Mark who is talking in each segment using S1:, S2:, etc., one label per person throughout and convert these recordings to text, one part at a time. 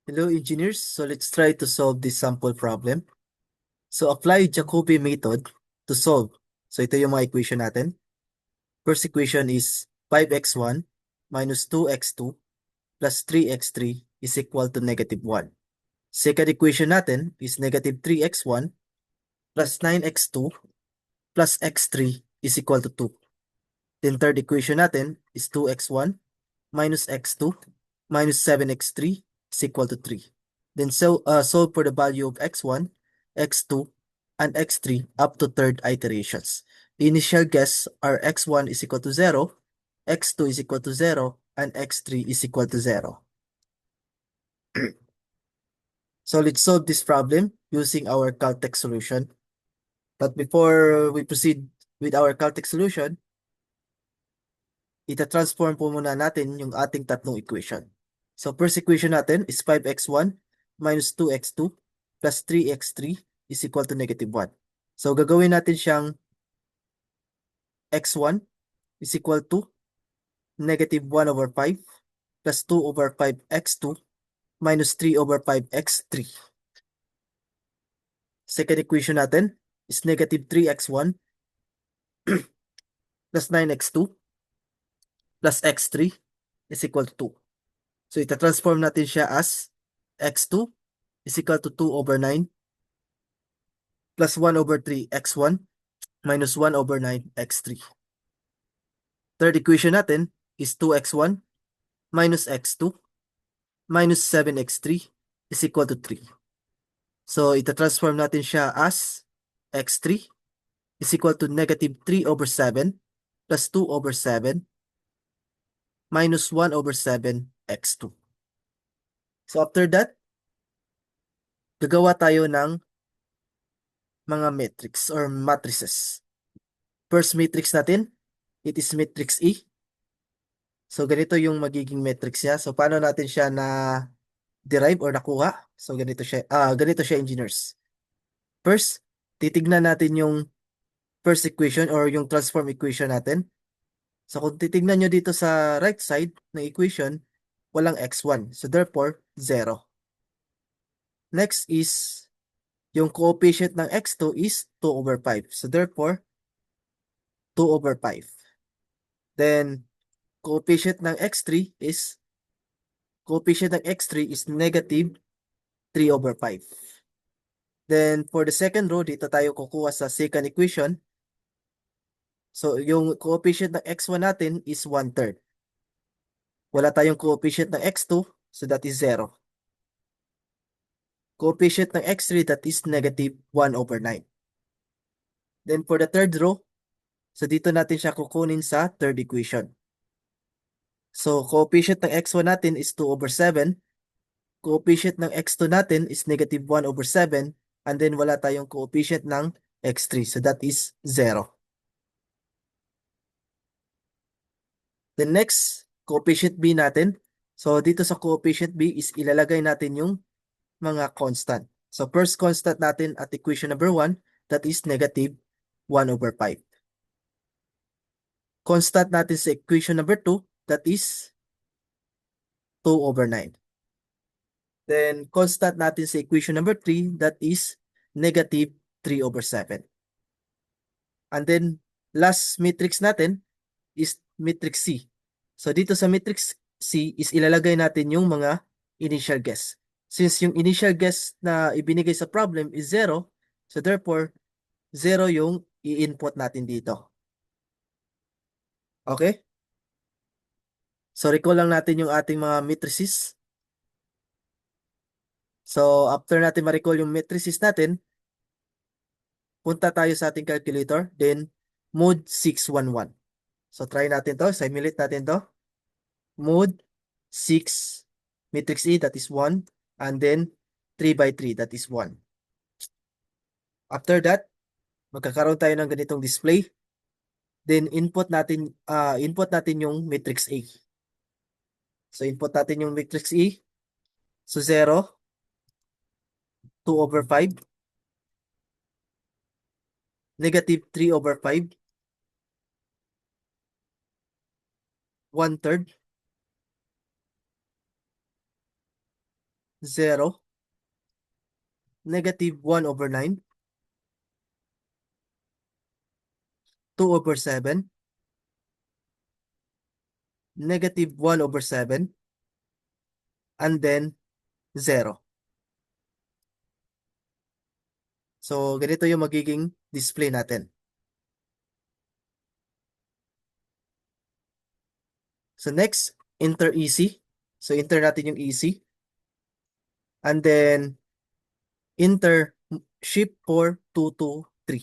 S1: Hello, engineers. So let's try to solve this sample problem. So apply Jacobi method to solve. So ito yung mga equation natin. First equation is 5x1 minus 2x2 plus 3x3 is equal to -1. Second equation natin is -3x1 plus 9x2 plus x3 is equal to 2. Then third equation natin is 2x1 minus x2 minus 7x3 is equal to 3. Then solve for the value of x1, x2, and x3 up to third iterations. The initial guess are x1 is equal to 0, x2 is equal to 0, and x3 is equal to 0. So let's solve this problem using our Caltech solution. But before we proceed with our Caltech solution, ita-transform po muna natin yung ating tatlong equation. So first equation natin is 5x1 minus 2x2 plus 3x3 is equal to -1. So gagawin natin siyang x1 is equal to -1/5 plus 2/5 x2 minus 3/5 x3. Second equation natin is -3x1 plus 9x2 plus x3 is equal to 2. So ita-transform natin siya as x2 is equal to 2/9 plus 1/3 x1 minus 1/9 x3. Third equation natin is 2x1 minus x2 minus 7x3 is equal to 3. So ita-transform natin siya as x3 is equal to -3/7 plus 2/7 minus 1/7 x2. So after that, gagawa tayo ng mga matrix or matrices. First matrix natin, it is matrix E. So ganito yung magiging matrix niya. So paano natin siya na derive or nakuha? So ganito siya engineers. First, titignan natin yung first equation or yung transform equation natin. So kung titignan nyo dito sa right side ng equation, walang x1. So therefore, 0. Next is yung coefficient ng x2 is 2/5. So therefore, 2/5. Then coefficient ng x3 is -3/5. Then for the second row, dito tayo kukuha sa second equation. So yung coefficient ng x1 natin is 1/3. Wala tayong coefficient ng x2, so that is 0. Coefficient ng x3, that is -1/9. Then for the third row, so dito natin siya kukunin sa third equation. So coefficient ng x1 natin is 2/7. Coefficient ng x2 natin is -1/7. And then wala tayong coefficient ng x3. So that is 0. The next, coefficient b natin. So dito sa coefficient b is ilalagay natin yung mga constant. So first constant natin at equation number 1, that is -1/5. Constant natin sa equation number 2, that is 2/9. Then constant natin sa equation number 3, that is -3/7. And then last matrix natin is matrix C. So dito sa matrix C is ilalagay natin yung mga initial guess. Since yung initial guess na ibinigay sa problem is 0, so therefore 0 yung i-input natin dito. Okay? So recall lang natin yung ating mga matrices. So after natin ma-recall yung matrices natin, punta tayo sa ating calculator, then mod 611. So try natin to, simulate natin to. Mod 6 matrix E, that is 1, and then 3/3, that is 1. After that, magkakaroon tayo ng ganitong display. Then input natin yung matrix A. So input natin yung matrix E. So 0, 2/5, -3/5, 1/3, 0, negative 1 over 9, 2 over 7, negative 1 over 7, and then 0. So, ganito yung magiging display natin. So, next, enter EC. So, enter natin yung EC. And then, enter shift 4, 2, 2, 3.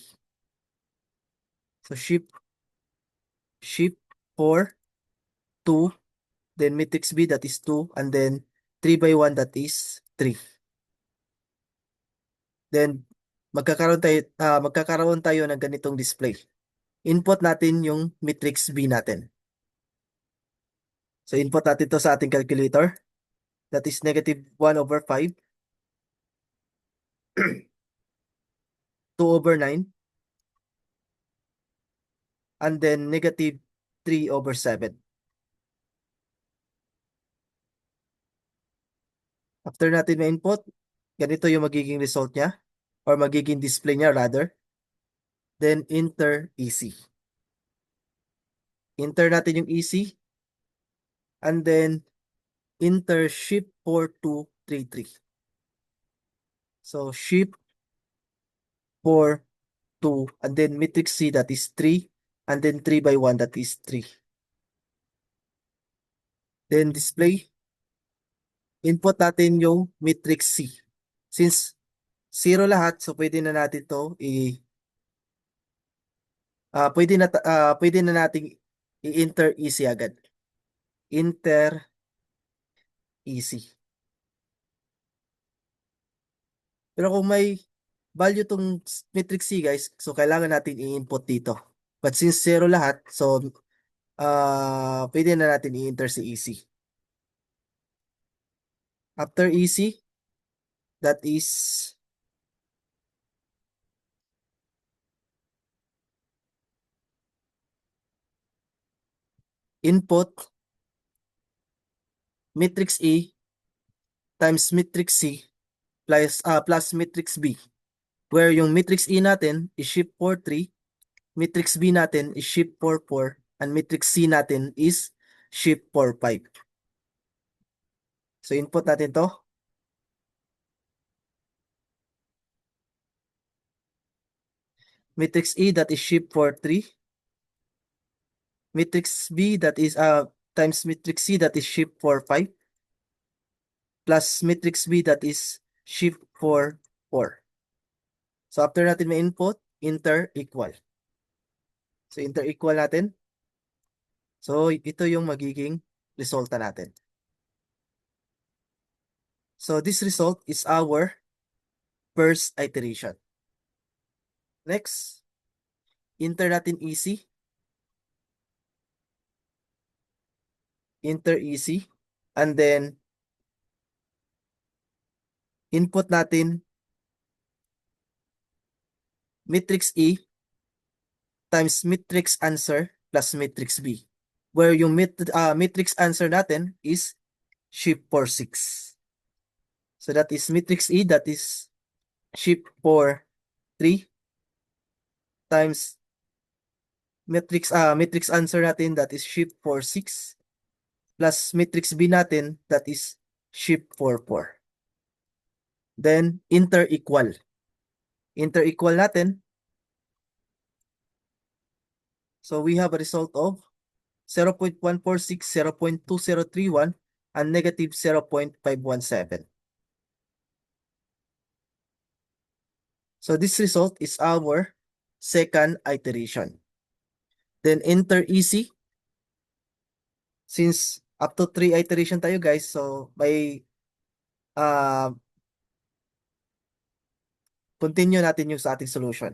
S1: So, shift 4, 2, then matrix B that is 2, and then 3 by 1 that is 3. Then, magkakaroon tayo ng ganitong display. Input natin yung matrix B natin. So, input natin to sa ating calculator. That is negative 1 over 5, 2 over 9, and then negative 3 over 7. After natin ma-input, ganito yung magiging result niya, or magiging display niya rather. Then, enter EC. Enter natin yung EC, and then enter shift 4, 2, 3, 3. So, shift 4, 2, and then matrix C that is 3, and then 3 by 1 that is 3. Then display, input natin yung matrix C. Since 0 lahat, so pwede na natin to pwede na nating i-enter EC agad. Enter EC. Pero kung may value tong matrix C guys, so kailangan natin i-input dito. But since 0 lahat, so pwede na natin i-enter si EC. After EC, that is input matrix A times matrix C plus matrix B, where yung matrix E natin is shift 4, 3, matrix B natin is shift 4, 4, and matrix C natin is shift 4, 5. So input natin to. Matrix E that is shift 4, 3, matrix B that is times matrix C that is shift 4, 5, plus matrix B that is shift 4, 4. So after natin may input, enter equal. So enter equal natin. So ito yung magiging resulta natin. So this result is our first iteration. Next, enter natin EC. Enter EC. And then, input natin matrix E times matrix answer plus matrix B. Where yung matrix answer natin is shift 4, 6. So that is matrix E that is shift 4, 3 times matrix answer natin that is shift 4, 6 plus matrix B natin that is shift 4, 4. Then enter equal. Enter equal natin. So we have a result of 0.146, 0.2031, and negative 0.517. So this result is our second iteration. Then enter EC. Since up to 3 iteration tayo guys, so may continue natin yung sa ating solution.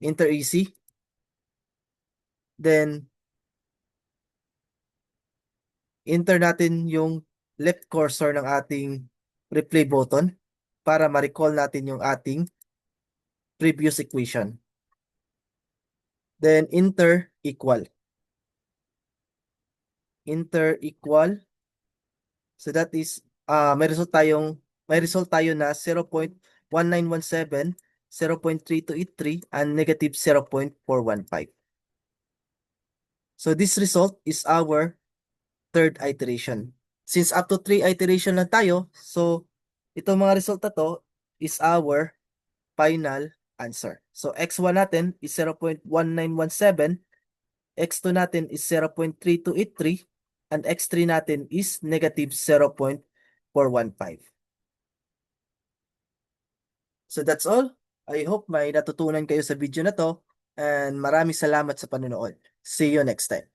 S1: Enter EC. Then enter natin yung left cursor ng ating replay button para ma-recall natin yung ating previous equation. Then enter equal. Enter equal. So that is may result tayo na 0.1917, 0.3283, and negative 0.415. So this result is our third iteration. Since up to 3 iteration lang tayo, so itong mga result na to is our final answer. So x1 natin is 0.1917, x2 natin is 0.3283, and x3 natin is negative 0.415. So that's all. I hope may natutunan kayo sa video na to, and maraming salamat sa panonood. See you next time.